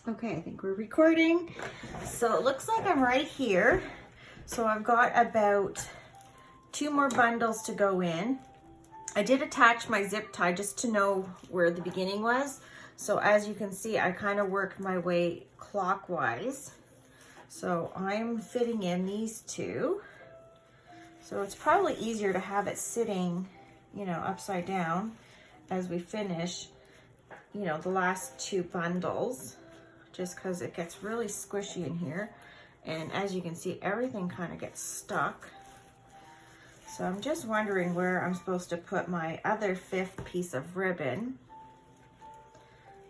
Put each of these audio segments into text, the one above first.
Okay, I think we're recording. So it looks like I'm right here. So I've got about 2 more bundles to go in. I did attach my zip tie just to know where the beginning was. So as you can see, I kind of worked my way clockwise. So I'm fitting in these 2. So it's probably easier to have it sitting, you know, upside down as we finish, you know, the last 2 bundles, just because it gets really squishy in here. And as you can see, everything kind of gets stuck. So I'm just wondering where I'm supposed to put my other 5th piece of ribbon.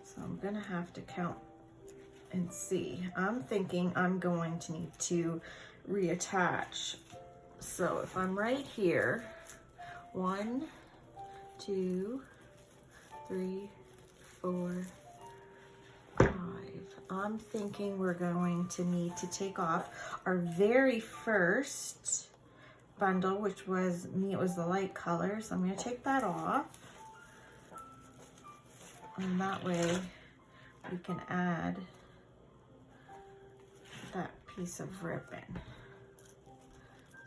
So I'm gonna have to count and see. I'm thinking I'm going to need to reattach. So if I'm right here, 1, 2, 3, 4, 5. I'm thinking we're going to need to take off our very first bundle, which was it was the light color. So I'm going to take that off. And that way we can add that piece of ribbon.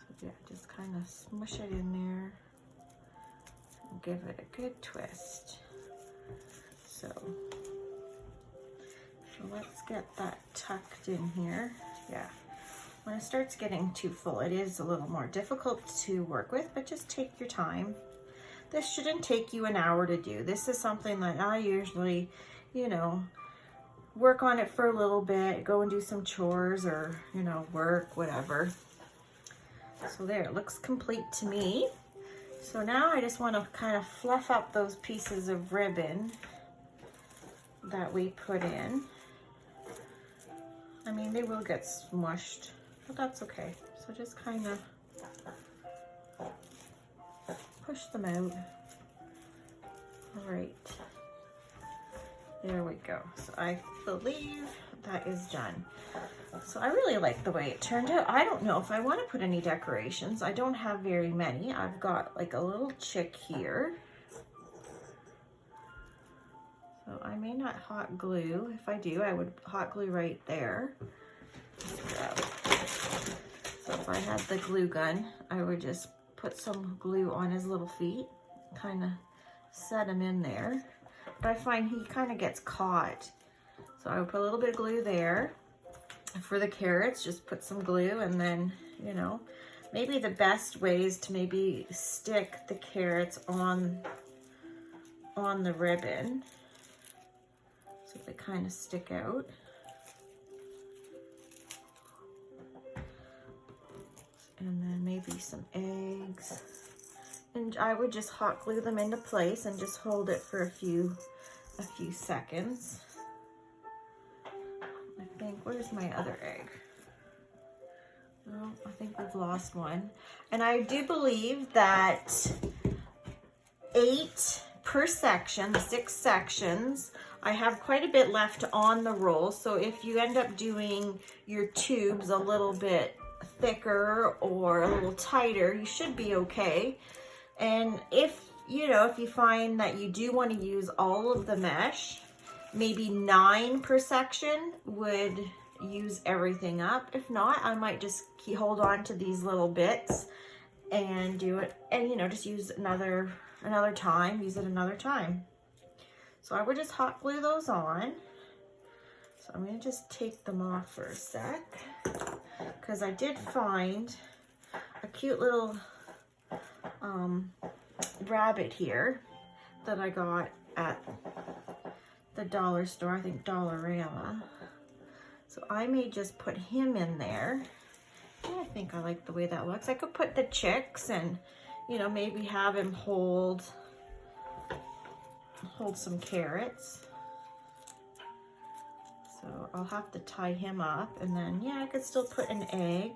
So yeah, just kind of smush it in there and give it a good twist. So let's get that tucked in here. Yeah, when it starts getting too full, it is a little more difficult to work with, but just take your time. This shouldn't take you an hour to do. This is something that I usually, you know, work on it for a little bit, go and do some chores or, you know, work, whatever. So there, it looks complete to me. So now I just want to kind of fluff up those pieces of ribbon that we put in. I mean, they will get smushed, but that's okay. So just kind of push them out. All right, there we go. So I believe that is done. So I really like the way it turned out. I don't know if I want to put any decorations. I don't have very many. I've got like a little chick here. So I may not hot glue. If I do, I would hot glue right there. So if I had the glue gun, I would just put some glue on his little feet, kind of set him in there. But I find he kind of gets caught. So I would put a little bit of glue there. For the carrots, just put some glue, and then, you know, maybe the best way is to maybe stick the carrots on the ribbon. So they kind of stick out. And then maybe some eggs. And I would just hot glue them into place and just hold it for a few seconds. I think, where's my other egg? Oh, I think we've lost one. And I do believe that 8 per section, 6 sections. I have quite a bit left on the roll, so if you end up doing your tubes a little bit thicker or a little tighter, you should be okay. And if, you know, if you find that you do want to use all of the mesh, maybe 9 per section would use everything up. If not, I might just hold on to these little bits and do it, and, you know, just use another time, use it another time. So I would just hot glue those on. So I'm going to just take them off for a sec, because I did find a cute little rabbit here that I got at the dollar store, I think Dollarama. So I may just put him in there. And I think I like the way that looks. I could put the chicks and, you know, maybe have him hold some carrots. So I'll have to tie him up, and then, yeah, I could still put an egg,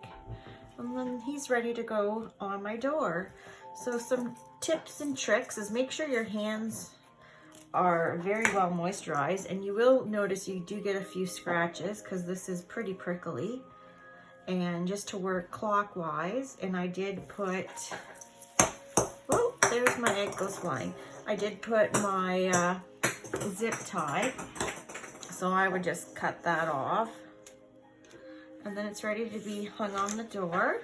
and then he's ready to go on my door. So some tips and tricks is make sure your hands are very well moisturized, and you will notice you do get a few scratches because this is pretty prickly. And just to work clockwise, and I did put, oh, there's my egg goes flying. I did put my zip tie So I would just cut that off. And then it's ready to be hung on the door.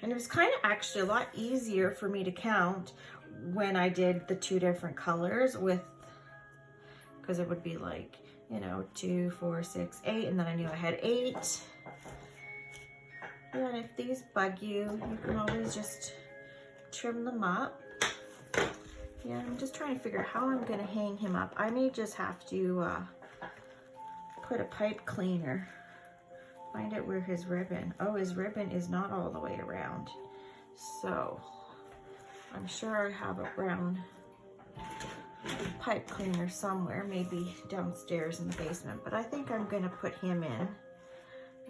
And it was kind of actually a lot easier for me to count when I did the 2 different colors with, because it would be like, you know, 2, 4, 6, 8, and then I knew I had 8. Yeah, and if these bug you, you can always just trim them up. Yeah, I'm just trying to figure out how I'm gonna hang him up. I may just have to put a pipe cleaner. Find out where his ribbon, oh, his ribbon is not all the way around. So I'm sure I have a brown pipe cleaner somewhere, maybe downstairs in the basement, but I think I'm gonna put him in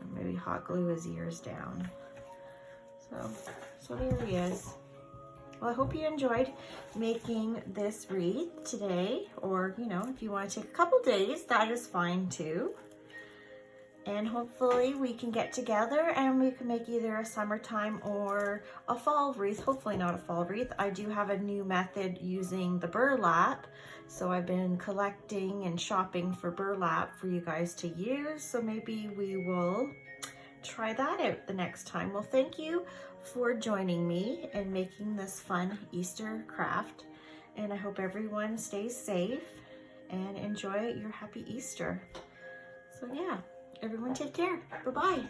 and maybe hot glue his ears down. So there he is. Well, I hope you enjoyed making this wreath today, or, you know, if you want to take a couple days, that is fine too. And hopefully we can get together and we can make either a summertime or a fall wreath. Hopefully not a fall wreath. I do have a new method using the burlap. So I've been collecting and shopping for burlap for you guys to use. So maybe we will try that out the next time. Well, thank you for joining me and making this fun Easter craft. And I hope everyone stays safe and enjoy your happy Easter. So yeah. Everyone take care. Bye-bye.